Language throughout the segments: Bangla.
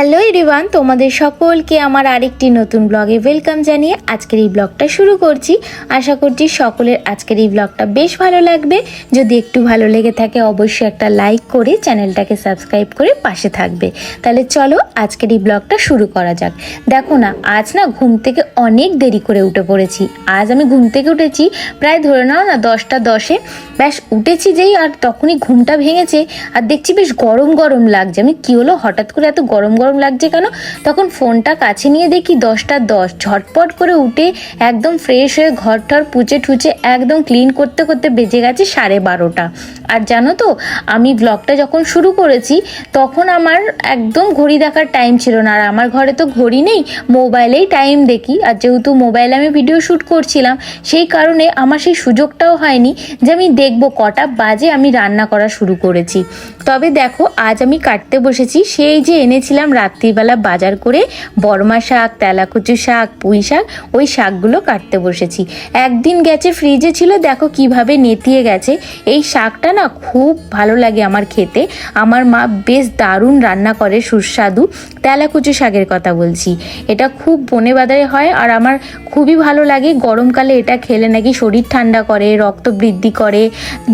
হ্যালো এভরিওয়ান, তোমাদের সকলকে আমার আরেকটি নতুন ব্লগে ওয়েলকাম জানিয়ে আজকের এই ব্লগটা শুরু করছি। আশা করছি সকলের আজকের এই ব্লগটা বেশ ভালো লাগবে। যদি একটু ভালো লেগে থাকে অবশ্যই একটা লাইক করে চ্যানেলটাকে সাবস্ক্রাইব করে পাশে থাকবে। তাহলে চলো আজকের এই ব্লগটা শুরু করা যাক। দেখো না, আজ না ঘুম থেকে অনেক দেরি করে উঠে পড়েছি। আজ আমি ঘুম থেকে উঠেছি প্রায় ধরে নাও না 10টা 10-এ। ব্যাস উঠেছি যেই আর তখনই ঘুমটা ভেঙেছে আর দেখছি বেশ গরম গরম লাগছে। আমি কি হলো, হঠাৎ করে এত গরম গরম লাগছে কেন? তখন ফোনটা কাছে নিয়ে দেখি 10টা 10। ঝটপট করে উঠে একদম ফ্রেশ হয়ে ঘর ঠর পুচে ঠুচে একদম ক্লিন করতে করতে বেজে গেছে 12:30। আর জানো তো, আমি ব্লগটা যখন শুরু করেছি তখন আমার একদম ঘড়ি দেখার টাইম ছিল না। আর আমার ঘরে তো ঘড়ি নেই, মোবাইলেই টাইম দেখি। আর যেহেতু মোবাইলে আমি ভিডিও শ্যুট করছিলাম সেই কারণে আমার সেই সুযোগটাও হয়নি যে আমি দেখবো কটা বাজে আমি রান্না করা শুরু করেছি। তবে দেখো, আজ আমি কাটতে বসেছি সেই যে এনেছিলাম রাত্রিবেলা বাজার করে বর্মা শাক, তেলাকুচু শাক, পুঁই শাক, ওই শাকগুলো কাটতে বসেছি। একদিন গেছে ফ্রিজে ছিল, দেখো কিভাবে নেতিয়ে গেছে। এই শাকটা না খুব ভালো লাগে আমার খেতে। আমার মা বেশ দারুণ রান্না করে, সুস্বাদু। তেলাকুচু শাকের কথা বলছি। এটা খুব বনে বাজারে হয় আর আমার খুবই ভালো লাগে। গরমকালে এটা খেলে নাকি শরীর ঠান্ডা করে, রক্ত বৃদ্ধি করে,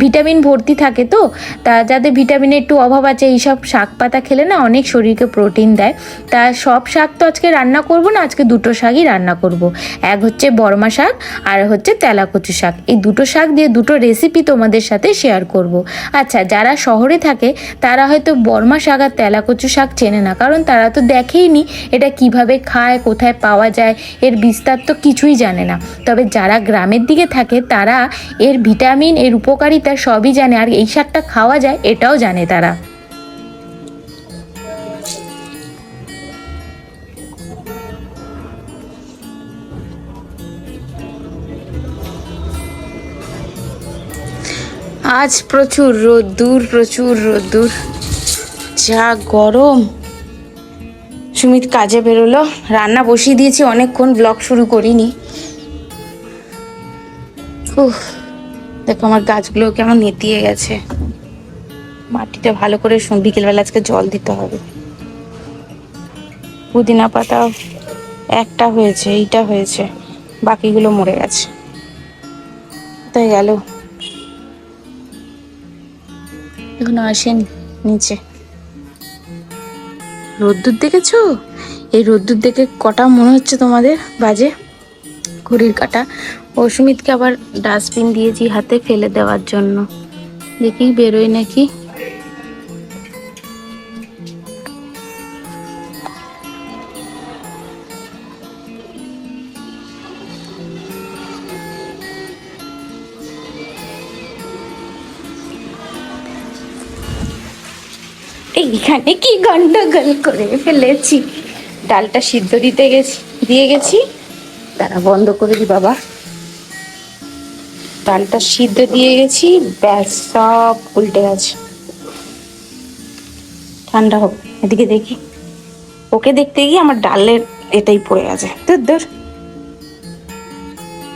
ভিটামিন ভর্তি থাকে। তো তা যাদের ভিটামিনের একটু অভাব আছে এইসব শাক পাতা খেলে না অনেক শরীরকে প্রোটিন দেয়। তা সব শাক তো আজকে রান্না করব না, আজকে দুটো শাকই রান্না করব। এক হচ্ছে বর্মা শাক আর হচ্ছে তেলাকুচু শাক। এই দুটো শাক দিয়ে দুটো রেসিপি তোমাদের সাথে শেয়ার করব। আচ্ছা, যারা শহরে থাকে তারা হয়তো বর্মা শাক আর তেলাকুচু শাক চেনে না, কারণ তারা তো দেখেইনি এটা কিভাবে খায়, কোথায় পাওয়া যায়, এর বিস্তার তো কিছুই জানে না। তবে যারা গ্রামের দিকে থাকে তারা এর ভিটামিন, এর উপকারিতা সবই জানে। আর এই শাকটা খাওয়া যায় এটাও জানে তারা। আজ প্রচুর রোদ্দুর, যা গরম। সুমিত কাজে বেরোলো, রান্না বসিয়ে দিয়েছি অনেকক্ষণ, ব্লগ শুরু করিনি। দেখো আমার গাছগুলো কেমন নেতিয়ে গেছে। মাটিটা ভালো করে বিকেলবেলা আজকে জল দিতে হবে। পুদিনা পাতা একটা হয়েছে, এইটা হয়েছে, বাকিগুলো মরে গেছে। কোথায় গেল? এখনো আসেনি নিচে। রোদ্দুর দেখেছো? এই রোদ্দুর দেখে কটা মনে হচ্ছে তোমাদের বাজে? ঘড়ির কাঁটা। সুমিতকে আবার ডাস্টবিন দিয়েছি হাতে ফেলে দেওয়ার জন্য, দেখি বেরোয় নাকি। এইখানে কি গন্ডগোল করে ফেলেছি। ডালটা সিদ্ধ দিয়ে গেছি। তারা বন্ধ করে দি বাবা। ডালটা সিদ্ধ দিয়ে গেছি, ব্যাস সব উল্টে গেছে। ঠান্ডা হোক, এদিকে দেখি। ওকে দেখতে গিয়ে আমার ডালের এটাই পড়ে গেছে। দূর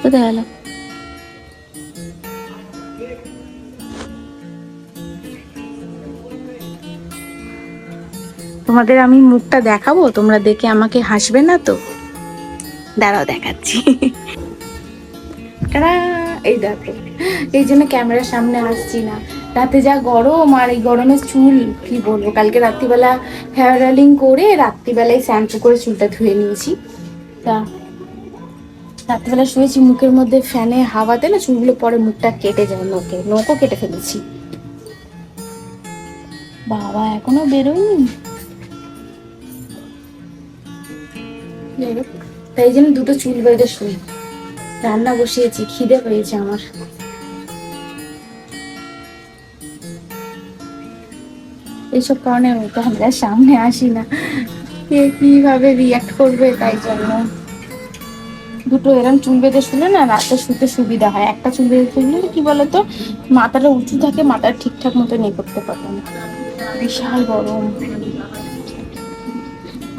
কোথায় গেল? তোমাদের আমি মুখটা দেখাবো, তোমরা দেখে আমাকে হাসবে না তো? দাঁড়াও দেখাচ্ছি। এই দেখো, এই জন্য ক্যামেরার সামনে আসছি না। রাতে যা গরম, আর এই গরমের চুল কি বলবো। কালকে রাত্রিবেলা হেয়ার অয়েলিং করে রাত্রিবেলায় শ্যাম্পু করে চুলটা ধুয়ে নিয়েছি। তা রাত্রিবেলা শুয়েছি, মুখের মধ্যে ফ্যানে হাওয়াতে না চুলগুলো পরে মুখটা কেটে যায়, নখও কেটে ফেলেছি। বাবা এখনো বেরোয়নি। তাই জন্য দুটো চুল বেঁধে শুই। রান্না বসিয়েছি, খিদে পেয়েছে আমার। এইসব কারণে আমি ক্যামেরার সামনে আসি না, কে কিভাবে রিয়াক্ট করবে তাই জন্য। দুটো এরম চুল বেঁধে শুলে না রাতে শুতে সুবিধা হয়। একটা চুল বেঁধে শুলে কি বলতো, মাথাটা উঁচু থাকে, মাথার ঠিকঠাক মতো নিয়ে করতে পারবে না। বিশাল গরম।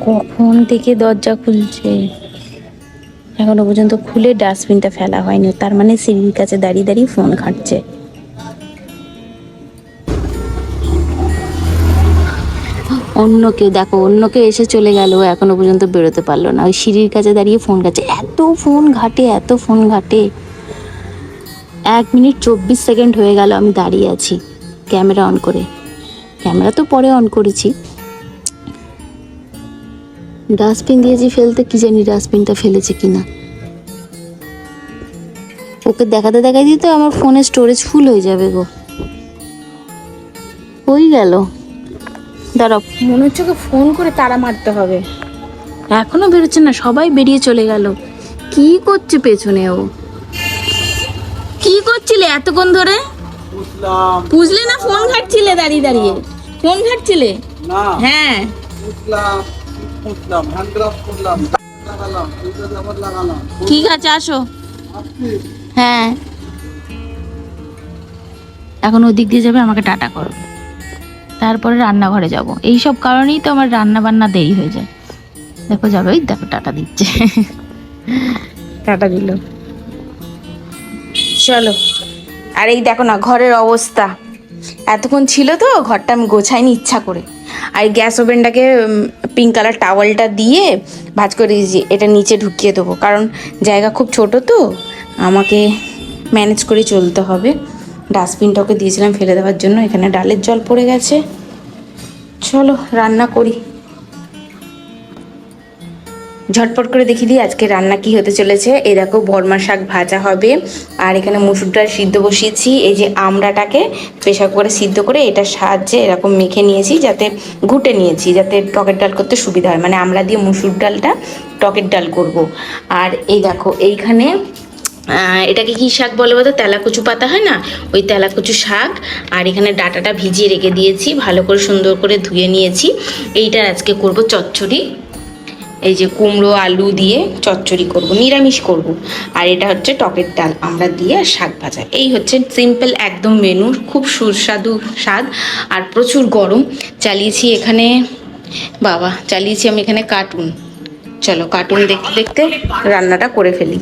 কখন থেকে দরজা খুলছে, এখনো পর্যন্ত খুলে ডাস্টবিনটা ফেলা হয়নি। তার মানে সিঁড়ির কাছে দাঁড়িয়ে দাঁড়িয়ে ফোন ঘাঁটছে। অন্য কেউ দেখো, অন্য কেউ এসে চলে গেল, এখনো পর্যন্ত বেরোতে পারলো না। ওই সিঁড়ির কাছে দাঁড়িয়ে ফোন ঘাটছে, এত ফোন ঘাটে, এত ফোন ঘাটে। 1 মিনিট 24 সেকেন্ড হয়ে গেল আমি দাঁড়িয়ে আছি ক্যামেরা অন করে। ক্যামেরা তো পরে অন করেছি। ডাস্টবিন দিয়েছি ফেলতে, কি জানি ডাস্টবিনটা ফেলেছে কিনা। ওকে দেখাতে দেখাই তো আমার ফোনের স্টোরেজ ফুল হয়ে যাবে গো। হয়ে গেল, দাঁড়াও, মনে হচ্ছে ওকে ফোন করে তাড়া মারতে হবে। এখনো বেরোচ্ছে না, সবাই বেরিয়ে চলে গেল। কি করছে পেছনে ও? কি করছিলে এতক্ষণ ধরে? বুঝলে না, ফোন ঘাটছিলে দাঁড়িয়ে দাঁড়িয়ে, ফোন ঘাটছিলে? হ্যাঁ ঠিক আছে, আসো। হ্যাঁ, এখন ওদিক দিয়ে যাবে, আমাকে টাটা করবে, তারপরে রান্নাঘরে যাব। এইসব কারণেই তো আমার রান্না বান্না দেরি হয়ে যায়। দেখো যাবে, ওই দেখো টাটা দিচ্ছে। টাটা দিল, চলো। আর এই দেখো না ঘরের অবস্থা, এতক্ষণ ছিল তো ঘরটা আমি গোছাইনি ইচ্ছা করে। আর গ্যাস ওভেনটাকে পিঙ্ক কালার টাওয়ালটা দিয়ে ভাঁজ করে দিয়েছি, এটা নিচে ঢুকিয়ে দেবো, কারণ জায়গা খুব ছোট তো, আমাকে ম্যানেজ করে চলতে হবে। ডাস্টবিনটাকে দিয়েছিলাম ফেলে দেওয়ার জন্য, এখানে ডালের জল পড়ে গেছে। চলো রান্না করি, ঝটপট করে দেখিয়ে দিই আজকে রান্না কি হতে চলেছে। এই দেখো বর্মা শাক ভাজা হবে, আর এখানে মুসুর ডাল সিদ্ধ বসিয়েছি। এই যে আমড়াটাকে প্রেশার করে সিদ্ধ করে এটার সাহায্যে এরকম মেখে নিয়েছি, যাতে ঘুটে নিয়েছি, যাতে টকের ডাল করতে সুবিধা হয়। মানে আমড়া দিয়ে মুসুর ডালটা টকের ডাল করব। আর এই দেখো এইখানে এটাকে কি শাক বলে বলতো, তেলাকুচু পাতা হয় না, ওই তেলাকুচু শাক। আর এখানে ডাটাটা ভিজিয়ে রেখে দিয়েছি, ভালো করে সুন্দর করে ধুয়ে নিয়েছি। এইটার আজকে করব চচ্চড়ি। এই যে কুমড়ো আলু দিয়ে চচ্চড়ি করব, নিরামিষ করব। আর এটা হচ্ছে টকের ডাল আমরা দিয়ে আর শাক ভাজা। এই হচ্ছে সিম্পল একদম মেনু, খুব সুস্বাদু স্বাদ। আর প্রচুর গরম চালিয়েছি এখানে, বাবা চালিয়েছি আমি এখানে কার্টুন। চলো কার্টুন দেখতে দেখতে রান্নাটা করে ফেলি।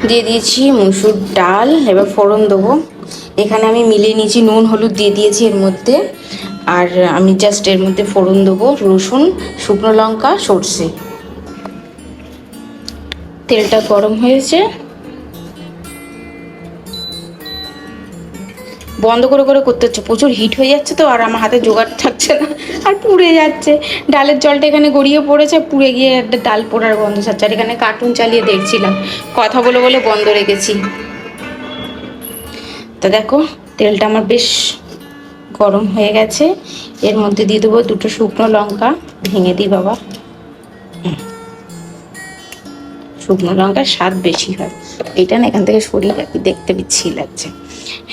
দিয়ে দিয়েছি মুসুর ডাল, এবার ফোড়ন দেবো। এখানে আমি মিলিয়ে নিয়েছি, নুন হলুদ দিয়ে দিয়েছি এর মধ্যে। আর আমি জাস্ট এর মধ্যে ফোড়ন দেবো রসুন, শুকনো লঙ্কা, সর্ষে। তেলটা গরম হয়েছে, বন্ধ করে করে করতে হচ্ছে, প্রচুর হিট হয়ে যাচ্ছে তো, আর আমার হাতে জোগাড় থাকছে না, আর পুড়ে যাচ্ছে। ডালের জলটা এখানে গড়িয়ে পড়েছে, পুড়ে গিয়ে একটা ডাল পোড়ার গন্ধ ছাড়ছে। আর এখানে কার্টুন চালিয়ে দেখছিলাম, কথা বলে বলে বন্ধ রেখেছি। তা দেখো তেলটা আমার বেশ গরম হয়ে গেছে। এর মধ্যে দিয়ে দেবো 2টো শুকনো লঙ্কা, ভেঙে দিই বাবা, শুকনো লঙ্কার স্বাদ বেশি হয়। এইটা না এখান থেকে সরিয়ে রাখি, দেখতে বিচ্ছি লাগছে।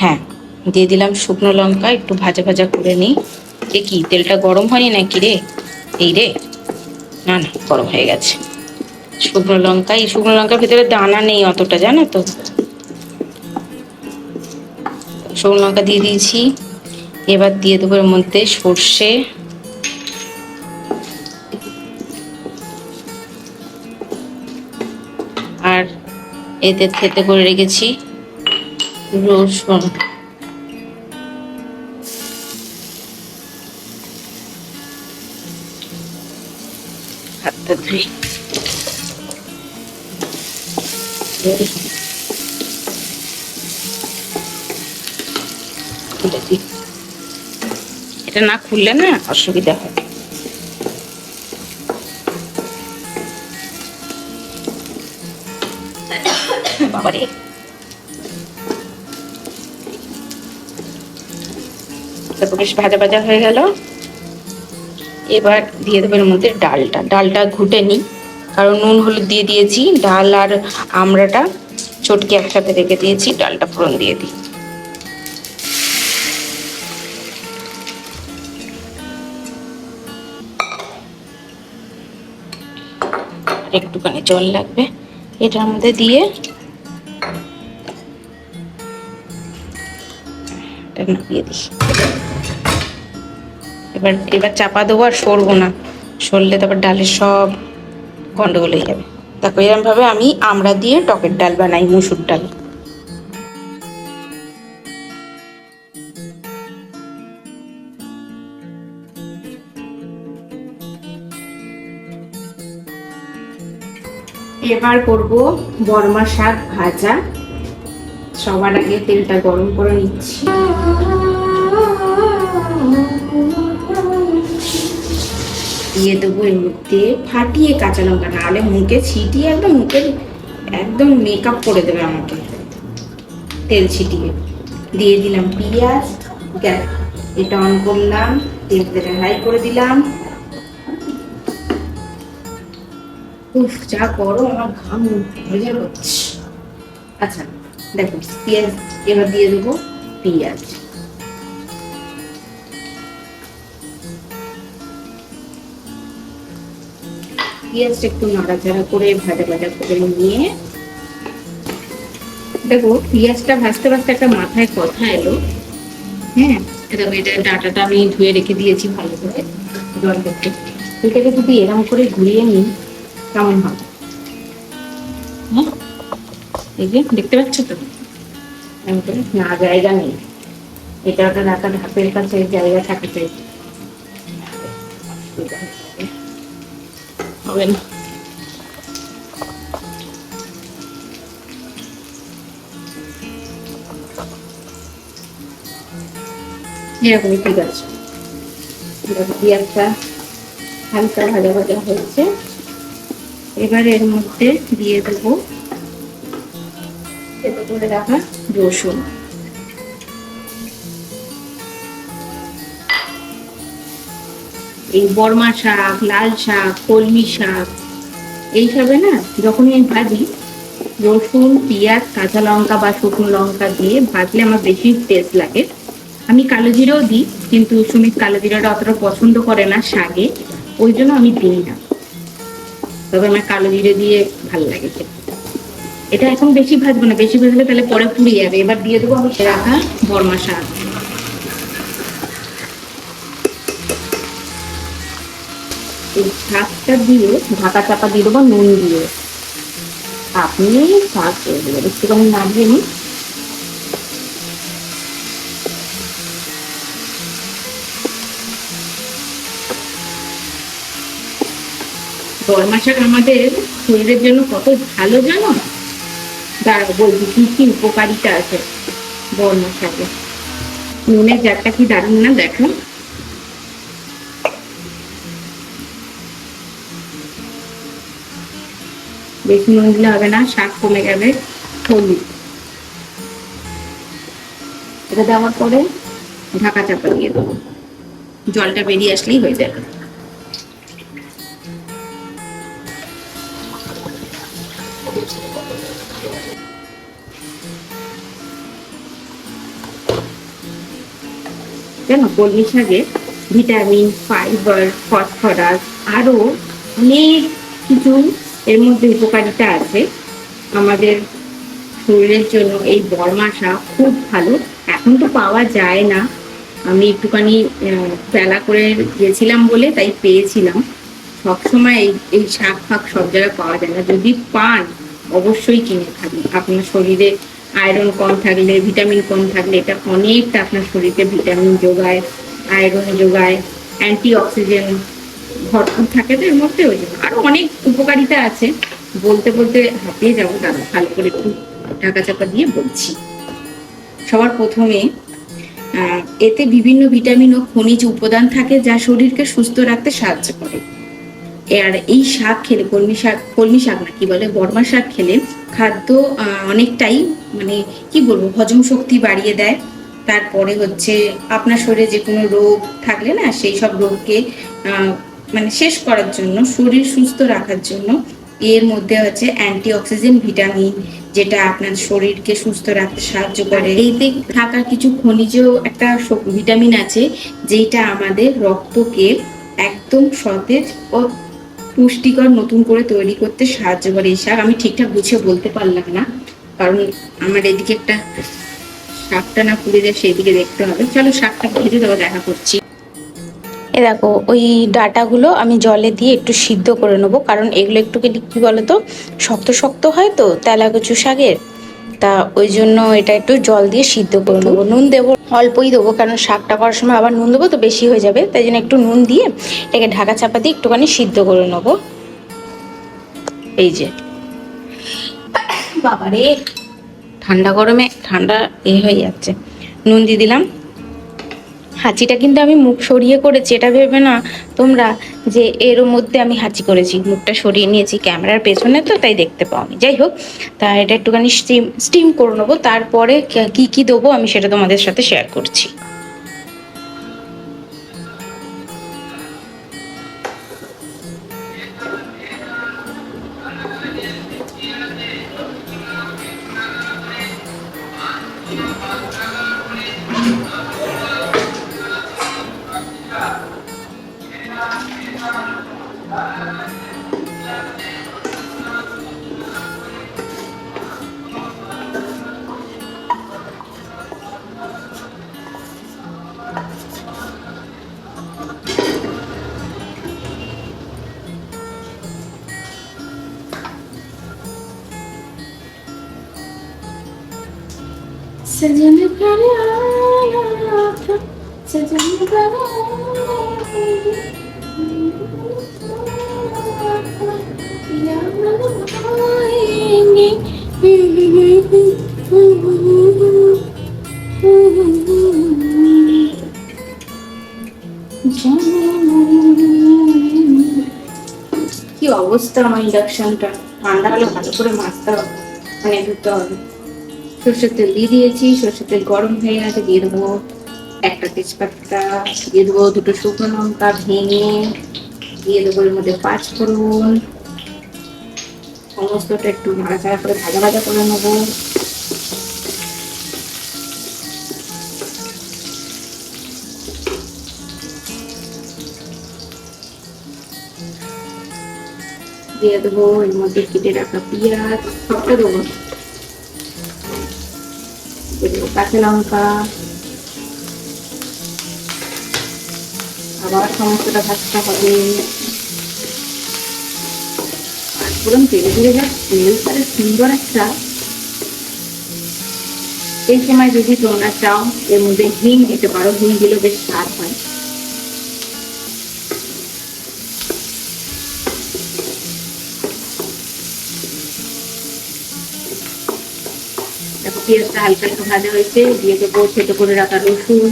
হ্যাঁ, দিয়ে দিলাম শুকনো লঙ্কা, একটু ভাজা ভাজা করে নিই। এ কি তেলটা গরম হয়নি নাকি রে? এই রে, না না গরম হয়ে গেছে। শুকনো লঙ্কা, এই শুকনো লঙ্কার ভিতরে দানা নেই অতটা, জানো তো। শুকনো লঙ্কা দিয়ে দিয়েছি, এবার দিয়ে দেবো এর মধ্যে সর্ষে, আর এতে থেতে করে রেখেছি রসুন। হাতটা ধুই, এটা না খুললে না অসুবিধা হয়। বাবারে, তারপর বেশ ভাজা ভাজা হয়ে গেল। এবার দিয়ে দেবো এর মধ্যে ডালটা ঘুটে নিই, কারণ নুন হলুদ দিয়ে দিয়েছি। ডাল আর আমড়াটা চটকে একসাথে রেখে দিয়েছি, ডালটা ফোড়ন দিয়ে দিই। একটুখানি জল লাগবে এটার মধ্যে দিয়ে, দিয়ে দিই। এবার চাপা দেবো, আর সরবো না, সরলে তারপর ডালের সব গন্ডগোল হয়ে যাবে। দেখো এরকম ভাবে আমি আমড়া দিয়ে টকের ডাল বানাই, মুসুর ডাল। এবার করব বর্মা শাক ভাজা। সবার আগে তেলটা গরম করে নিচ্ছি। দিয়ে দেবো এর মধ্যে ফাটিয়ে কাঁচা লঙ্কা, নাহলে মুখে ছিটিয়ে একদম মুখের একদম মেকআপ করে দেবে আমাকে। তেল ছিটিয়ে দিয়ে দিলাম পেঁয়াজ, এটা অন করলাম, তেল হাই করে দিলাম। উফ, যা গরম, আমার ঘাম ভেজে হচ্ছে। আচ্ছা দেখো, পেঁয়াজ এবার দিয়ে দেবো পেঁয়াজ। পেঁয়াজটা একটু নাড়াচাড়া করে ভাজা ভাজা করে নিয়ে, দেখো পেঁয়াজটা ভাজতে ভাজতে একটা মাথায় কথা এলো। হ্যাঁ, দেখো এটা ডাঁটাটা আমি ধুয়ে রেখে দিয়েছি ভালো করে জল করতে। এটাকে যদি এরকম করে ঘুরিয়ে নিই কেমন হবে? হ্যাঁ, এই যে দেখতে পাচ্ছ তো, না জায়গা নেই, এটা ওটা রাখা ধাপের কাছে জায়গা থাকে চাই, হবে না। এরকমই ঠিক আছে। পেঁয়াজটা হালকা ভাজা ভাজা হয়েছে, এবার এর মধ্যে দিয়ে দেবো কেটে করে রাখা রসুন। এই বর্মা শাক, লাল শাক, কলমি শাক এইসবে না যখনই আমি ভাজি, রসুন, পেঁয়াজ, কাঁচা লঙ্কা বা শুকনো লঙ্কা দিয়ে ভাজলে আমার বেশি টেস্ট লাগে। আমি কালো জিরেও দিই, কিন্তু সুমিত কালো জিরাটা অতটা পছন্দ করে না শাকে, ওই জন্য আমি দিই না। তবে আমার কালো জিরে দিয়ে ভালো লাগে খেতে। এটা এখন বেশি ভাজবো না, বেশি ভাজলে তাহলে পরে পুড়ে যাবে। এবার দিয়ে দেবো আমি রাখা বর্মা শাক। এই শাকটা দিয়ে ঢাকা চাপা দিয়ে দেবো নুন দিয়ে। আপনি শাক করে দেবেন, একটুখানি নাড়িয়ে নিই। বর্মা শাক আমাদের শরীরের জন্য কত ভালো জানো? দাঁড়াও বলছি কি কি উপকারিতা আছে বর্মা শাকে। নুনের জারটা কি দারুণ না, দেখো। বেশি নুন দিলে হবে না, শাক কমে যাবে। হলুদ, এটা দেওয়ার পরে ঢাকা চাপা দিয়ে দেবো, জলটা বেরিয়ে আসলেই হয়ে যাবে। জানো কলমি শাকে ভিটামিন, ফাইবার, ফসফরাস আরো অনেক কিছু এর মধ্যে উপকারিতা আছে আমাদের শরীরের জন্য। এই বর্মা শাক খুব ভালো, এখন তো পাওয়া যায় না। আমি একটুখানি বেলা করে গেছিলাম বলে তাই পেয়েছিলাম। সবসময় এই শাক ফাক সব জায়গায় পাওয়া যায় না, যদি পান অবশ্যই কিনে খাবেন। আপনার শরীরে আয়রন কম থাকলে, ভিটামিন কম থাকলে এটা অনেকটা আপনার শরীরকে ভিটামিন যোগায়, আয়রন যোগায়, অ্যান্টি অক্সিডেন্ট ভরপুর থাকে তো এর মধ্যে। ওই জন্য আরো অনেক উপকারিতা আছে, বলতে বলতে হাঁপিয়ে যাবো। দাঁড়া ভালো করে একটু ঢাকা চাপা দিয়ে বলছি। সবার প্রথমে এতে বিভিন্ন ভিটামিন ও খনিজ উপাদান থাকে যা শরীরকে সুস্থ রাখতে সাহায্য করে। আর এই শাক খেলে, কলমি শাক না কি বলে, বর্মা শাক খেলে খাদ্য অনেকটাই মানে কি বলবো হজম শক্তি বাড়িয়ে দেয়। তারপরে হচ্ছে আপনার শরীরে যে কোনো রোগ থাকলে না সেই সব রোগকে মানে শেষ করার জন্য, শরীর সুস্থ রাখার জন্য এর মধ্যে হচ্ছে অ্যান্টি অক্সিডেন্ট ভিটামিন, যেটা আপনার শরীরকে সুস্থ রাখতে সাহায্য করে। এইতে থাকা কিছু খনিজ একটা ভিটামিন আছে যেটা আমাদের রক্তকে একদম সতেজ ও পুষ্টিকর নতুন করে তৈরি করতে সাহায্য করে এই শাক। আমি ঠিকঠাক গুছিয়ে বলতে পারলাম না, কারণ আমার এদিকে একটা শাকটা না পুড়ে যায়, সেই দিকে দেখতে হবে। চলো শাকটা ভেজে দেওয়া দেখা করছি। এ দেখো, ওই ডাঁটাগুলো আমি জলে দিয়ে একটু সিদ্ধ করে নেবো, কারণ এগুলো একটু কি বলতো শক্ত শক্ত হয় তো তেলাকুচু শাকের, তা ওই জন্য এটা একটু জল দিয়ে সিদ্ধ করে নেবো। নুন দেবো অল্পই দেবো, কারণ শাকটা করার সময় আবার নুন দেবো তো বেশি হয়ে যাবে, তাই জন্য একটু নুন দিয়ে এটাকে ঢাকা চাপা দিয়ে একটুখানি সিদ্ধ করে নেবো। এই যে বাবা রে, ঠান্ডা গরমে ঠান্ডা হয়ে যাচ্ছে। নুন দিয়ে দিলাম। হাঁচিটা কিন্তু আমি মুখ সরিয়ে করেছি, এটা ভেবে না তোমরা যে এর মধ্যে আমি হাঁচি করেছি। মুখটা সরিয়ে নিয়েছি ক্যামেরার পেছনে, তো তাই দেখতে পাওনি। যাই হোক, তা এটা একটুখানি স্টিম করে নেবো, তারপরে কি কি দেবো আমি সেটা তোমাদের সাথে শেয়ার করছি। सजन प्यारे आया था, सजन प्यारे কি অবস্থা আমার ইন্ডাকশনটা। ঠান্ডা হলে ভালো করে মাখতে হবে, মানে ধুতে হবে। সর্ষের তেল দিয়ে দিয়েছি, সর্ষের তেল গরম হয়ে গেছে, দিয়ে দেবো একটা তেজপাতা, দিয়ে দেবো দুটো শুকনো লঙ্কা ভেঙে, দিয়ে দেবো এর মধ্যে 5 ফোড়ন। সমস্তটা একটু নাড়াচাড়া করে ভাজা ভাজা করে নেবো। দিয়ে দেবো এর মধ্যে কেটে রাখা পেঁয়াজ, সবটা দেবো। কাঁচা লঙ্কা, আবার সমস্তটা ভাজতে হবে। পাঁচফোড়ন তেলে ধরে যা স্মেল তাহলে সুন্দর একটা। এই সময় যদি তোমরা চাও এর মধ্যে হিং দিতে পারো, হিং দিলেও বেশ স্বাদ হয়। দেখো পেঁয়াজটা হালকা একটু ভাজা হয়েছে, দিয়ে দেবো ছোট করে রাখা রসুন,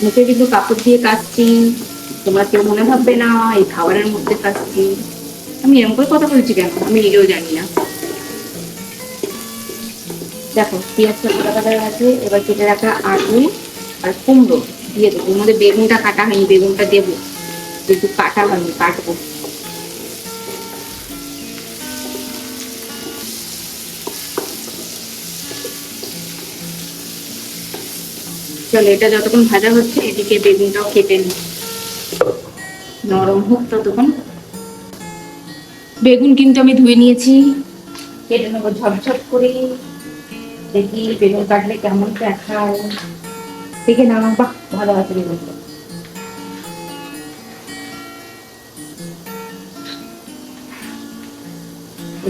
মুখে কিন্তু কাপড় দিয়ে কাচ্ছি, তোমরা কেউ মনে ভাববে না এই খাবারের মধ্যে কাচ্ছি। আমি এরকম করে কথা বলছি কেন আমি নিজেও জানি না। দেখো পেঁয়াজটা ভাজা ভাজা আছে, এবার কেটে রাখা আলু আর কুমড়ো দিয়ে দেবো। এর মধ্যে বেগুনটা কাটা হয়নি, বেগুনটা দেবো, যেহেতু কাটা হয়নি কাটবো। চলো এটা যতক্ষণ ভাজা হচ্ছে এদিকে বেগুনটাও কেটে নিই, নরম হোক ততক্ষণ। বেগুন কিন্তু আমি ধুয়ে নিয়েছি, কেটে নেবো ঝপঝপ করে। দেখি বেগুন কাটলে কেমন দেখায়, দেখে নাও। বাহ, ভালো আছে বেগুনটা।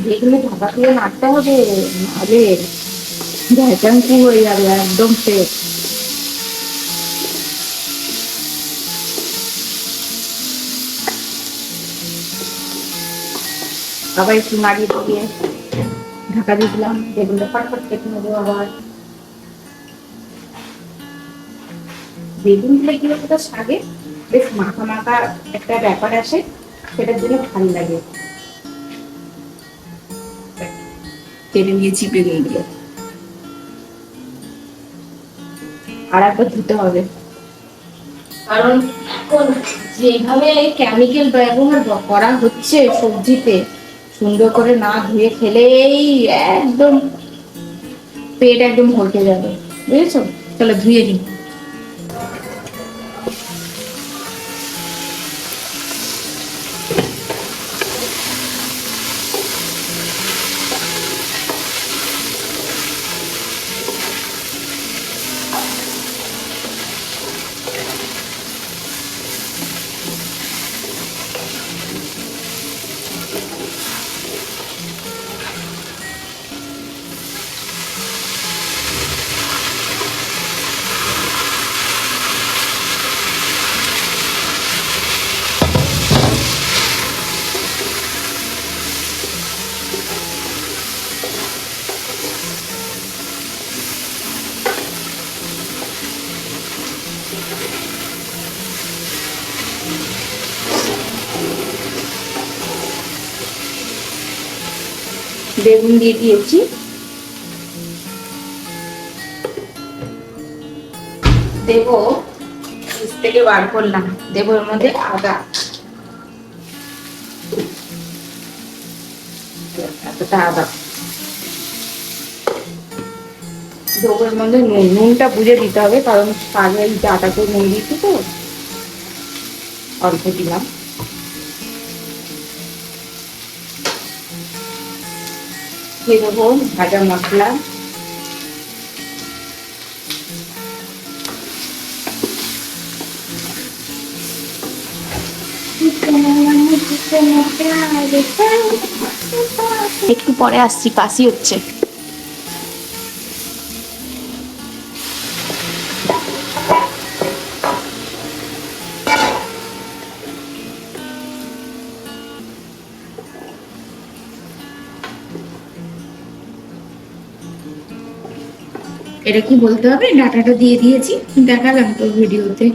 যেগুলো ঢাকা দিয়ে নাড়তে হবে, নাহলে ভ্যাকান্সি হয়ে যাবে একদম শেষ। আবার একটু নাড়িয়ে দিয়ে ঢাকা দিয়ে দিলাম, বেগুনটা ফটফট কেটে নেবো। আবার বেগুন দিলে কি বলতো শাকে বেশ মাখা মাখা একটা ব্যাপার আসে, সেটার জন্য ভালো লাগে। কেটে নিয়েছি বেগুন দিয়ে, আর একবার ধুতে হবে, কারণ এখন যেভাবে কেমিক্যাল ব্যবহার করা হচ্ছে সবজিতে, সুন্দর করে না ধুয়ে খেলেই একদম পেট একদম ভরকে যাবে, বুঝেছো? চলো ধুয়ে নিই। বেগুন দিয়ে দিয়েছি, দেব ফ্রিজ থেকে বার করলাম, দেব এর মধ্যে আদা, এতটা আদা দেবো। এর মধ্যে নুনটা বুঝে দিতে হবে, কারণ আগে এই আটাতে নুন দিচ্ছি তো, অল্প দিলাম। দিয়ে দেবো ভাজা মশলা, একটু পরে আসছি, কাশি হচ্ছে। এটা কি বলতে হবে, ডাটাটা দিয়ে দিয়েছি, দেখালাম তো ভিডিওতে,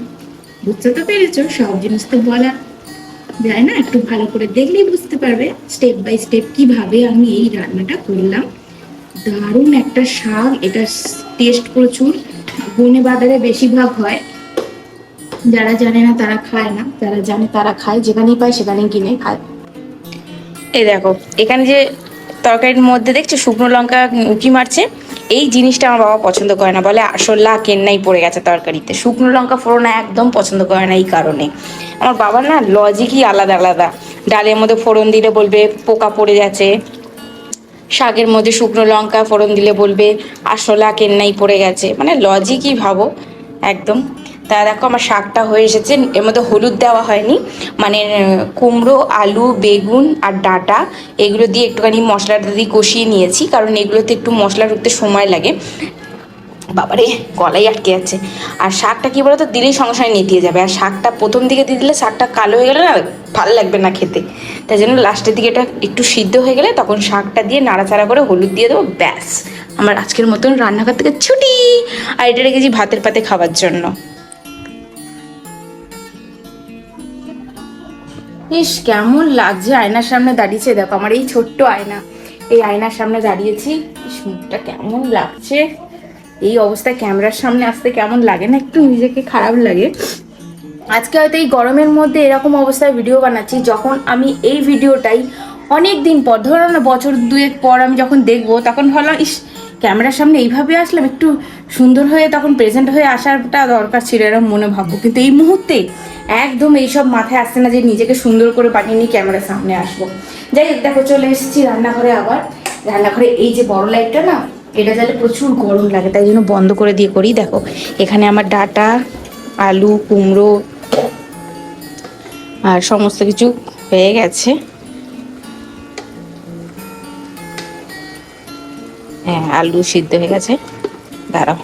বুঝতে তো পেরেছো। সব জিনিস তো বলা যায় না, একটু ভালো করে দেখলেই বুঝতে পারবে স্টেপ বাই স্টেপ কিভাবে আমি এই রান্নাটা করলাম। দারুণ একটা শাক, এটা টেস্ট প্রচুর, বনে বাজারে বেশিরভাগ হয়, যারা জানে না তারা খায় না, যারা জানে তারা খায়, যেখানেই পায় সেখানেই কিনে খায়। এই দেখো এখানে যে তরকারির মধ্যে দেখছো শুকনো লঙ্কা উঁকি মারছে, এই জিনিসটা আমার বাবা পছন্দ করে না, বলে আসলা কেন্নাই পড়ে গেছে তরকারিতে। শুকনো লঙ্কা ফোড়ন একদম পছন্দ করে না এই কারণে। আমার বাবার না লজিকই আলাদা আলাদা, ডালের মধ্যে ফোড়ন দিলে বলবে পোকা পড়ে যাচ্ছে, শাকের মধ্যে শুকনো লঙ্কা ফোড়ন দিলে বলবে আসলা কেন্নাই পড়ে গেছে, মানে লজিকই ভাবো একদম। তা দেখো আমার শাকটা হয়ে এসেছে, এর মধ্যে হলুদ দেওয়া হয়নি, মানে কুমড়ো, আলু, বেগুন আর ডাঁটা এগুলো দিয়ে একটুখানি মশলাটা দিয়ে কষিয়ে নিয়েছি, কারণ এগুলোতে একটু মশলা ঢুকতে সময় লাগে। বাবারে গলাই আটকে যাচ্ছে। আর শাকটা কি বলতো, দিলেই সঙ্গে সঙ্গে নেতিয়ে যাবে, আর শাকটা প্রথম দিকে দিয়ে দিলে শাকটা কালো হয়ে গেলে না ভালো লাগবে না খেতে, তাই জন্য লাস্টের দিকে এটা একটু সিদ্ধ হয়ে গেলে তখন শাকটা দিয়ে নাড়াচাড়া করে হলুদ দিয়ে দেবো, ব্যাস আমার আজকের মতন রান্নাঘর থেকে ছুটি। আর এটা রেখেছি ভাতের পাতে খাওয়ার জন্য। ইস কেমন লাগছে আয়নার সামনে দাঁড়িয়েছে, দেখো আমার এই ছোট্ট আয়না, এই আয়নার সামনে দাঁড়িয়েছি, ইস মুখটা কেমন লাগছে, এই অবস্থায় ক্যামেরার সামনে আসতে কেমন লাগে না, একটু নিজেকে খারাপ লাগে। আজকে হয়তো এই গরমের মধ্যে এরকম অবস্থায় ভিডিও বানাচ্ছি, যখন আমি এই ভিডিওটাই অনেক দিন পর, ধরো না বছর দুয়েক পর আমি যখন দেখবো, তখন ভাবলাম ইস ক্যামেরার সামনে এইভাবে আসলাম, একটু সুন্দর হয়ে তখন প্রেজেন্ট হয়ে আসাটা দরকার ছিল, এরকম মনে ভাববো। কিন্তু এই মুহূর্তে একদম এইসব মাথায় আসছে না যে নিজেকে সুন্দর করে বানিয়ে নিয়ে ক্যামেরার সামনে আসবো। যাই হোক দেখো চলে এসেছি রান্নাঘরে। আবার রান্নাঘরে এই যে বড় লাইটটা না, এটা জ্বালে প্রচুর গরম লাগে, তাই জন্য বন্ধ করে দিয়ে করি। দেখো এখানে আমার ডাঁটা, আলু, কুমড়ো আর সমস্ত কিছু হয়ে গেছে। হ্যাঁ আলু সিদ্ধ হয়ে গেছে, দাঁড়াও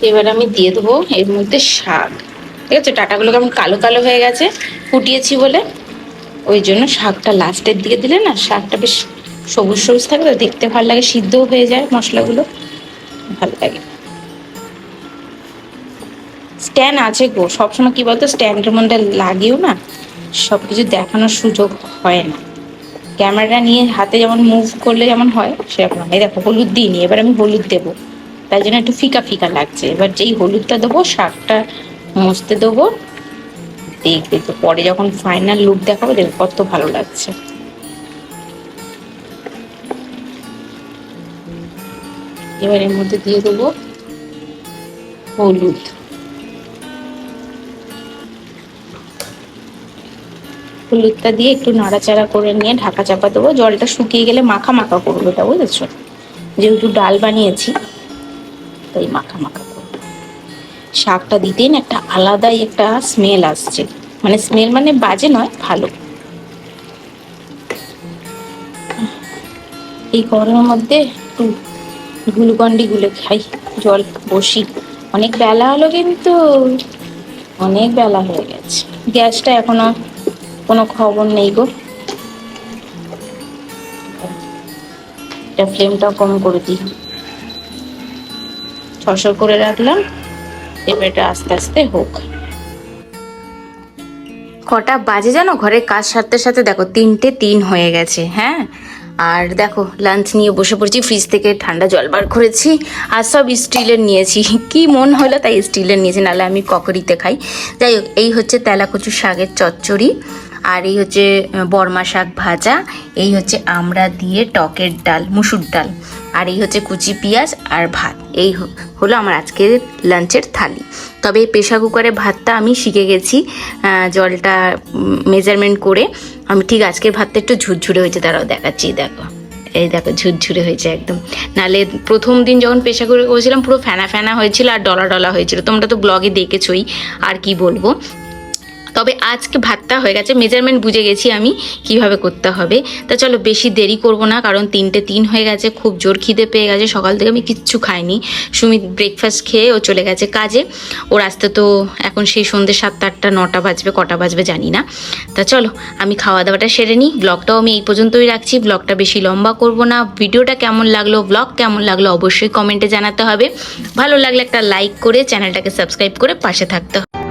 এবার আমি দিয়ে দেবো এর মধ্যে শাক। ঠিক আছে, ডাঁটাগুলো কেমন কালো কালো হয়ে গেছে ফুটিয়েছি বলে, ওই জন্য শাকটা লাস্টের দিকে দিলে না শাকটা বেশ সবুজ সবুজ থাকে, তো দেখতে ভালো লাগে, সিদ্ধও হয়ে যায়, মশলাগুলো ভালো লাগে। স্ট্যান্ড আছে গো, সবসময় কি বলতো স্ট্যান্ডের মধ্যে লাগিয়েও না সব কিছু দেখানোর সুযোগ হয় না, ক্যামেরা নিয়ে হাতে যেমন মুভ করলে যেমন হয় সেরকম। এই দেখো হলুদ দিইনি, এবার আমি হলুদ দেবো, তাই জন্য একটু ফিকা ফিকা লাগছে। এবার যেই হলুদটা দেবো শাকটা মস্তে দেবো, দেখবে তো পরে যখন ফাইনাল লুক দেখাবো দেখবে কত ভালো লাগছে। এবার এর মধ্যে দিয়ে দেবো হলুদ, হলুদটা দিয়ে একটু নাড়াচাড়া করে নিয়ে ঢাকা চাপা দেবো, জলটা শুকিয়ে গেলে মাখা মাখা করবো, এটা বুঝেছো, যেহেতু ডাল বানিয়েছি তাই মাখা মাখা করবো। শাকটা দিতেই না একটা আলাদাই একটা স্মেল আসছে, মানে স্মেল মানে বাজে নয়, ভালো। এই গরমের মধ্যে একটু গ্লুকন্ডি গুলে খাই, জল বসি। অনেক বেলা হলো কিন্তু, অনেক বেলা হয়ে গেছে, গ্যাসটা এখনো কোনো খবর নেই গো। এটা ফ্লেমটা কম করে দিই, ছশো করে রাখলাম, এবার এটা আস্তে আস্তে হোক। কটা বাজে জানো, ঘরের কাজ সারতে সাথে দেখো 3টে 3 হয়ে গেছে। হ্যাঁ আর দেখো লাঞ্চ নিয়ে বসে পড়েছি, ফ্রিজ থেকে ঠান্ডা জল বার করেছি আর সব স্টিলের নিয়েছি, কি মন হলো তাই স্টিলের নিয়েছি, নাহলে আমি ককরিতে খাই। যাই হোক, এই হচ্ছে তেলাকচু শাকের চচ্চড়ি, আর এই হচ্ছে বর্মা শাক ভাজা, এই হচ্ছে আমড়া দিয়ে টকের ডাল, মুসুর ডাল, আর এই হচ্ছে কুচি পেঁয়াজ আর ভাত। এই হলো আমার আজকের লাঞ্চের থালি। তবে প্রেশার কুকারে ভাতটা আমি শিখে গেছি, জলটা মেজারমেন্ট করে। আমি ঠিক আজকের ভাতটা একটু ঝুরঝুরে হয়েছে, তারাও দেখাচ্ছি, দেখো এই দেখো ঝুরঝুরে হয়েছে একদম। নাহলে প্রথম দিন যখন প্রেশার কুকারে করেছিলাম পুরো ফেনা ফেনা হয়েছিল আর ডলা ডলা হয়েছিল, তোমরা তো ব্লগে দেখেছোই, আর কি বলবো। তবে আজকে ভাতটা হয়ে গেছে, মেজারমেন্ট বুঝে গেছি আমি কিভাবে করতে হবে। তা চলো বেশি দেরি করব না, কারণ 3:03 হয়ে গেছে, খুব জোর খিদে পেয়ে গেছে, সকাল থেকে আমি কিচ্ছু খাইনি। সুমিত ব্রেকফাস্ট খেয়ে ও চলে গেছে কাজে, ওর আসতে তো এখন সেই সন্ধ্যে 7, 8, 9 বাজবে, কটা বাজবে জানি না। তা চলো আমি খাওয়া দাওয়াটা সেরে নিই, ব্লগটাও আমি এই পর্যন্তই রাখছি, ব্লগটা বেশি লম্বা করব না। ভিডিওটা কেমন লাগলো, ব্লগ কেমন লাগলো অবশ্যই কমেন্টে জানাতে হবে। ভালো লাগলে একটা লাইক করে চ্যানেলটাকে সাবস্ক্রাইব করে পাশে থাকতে হবে।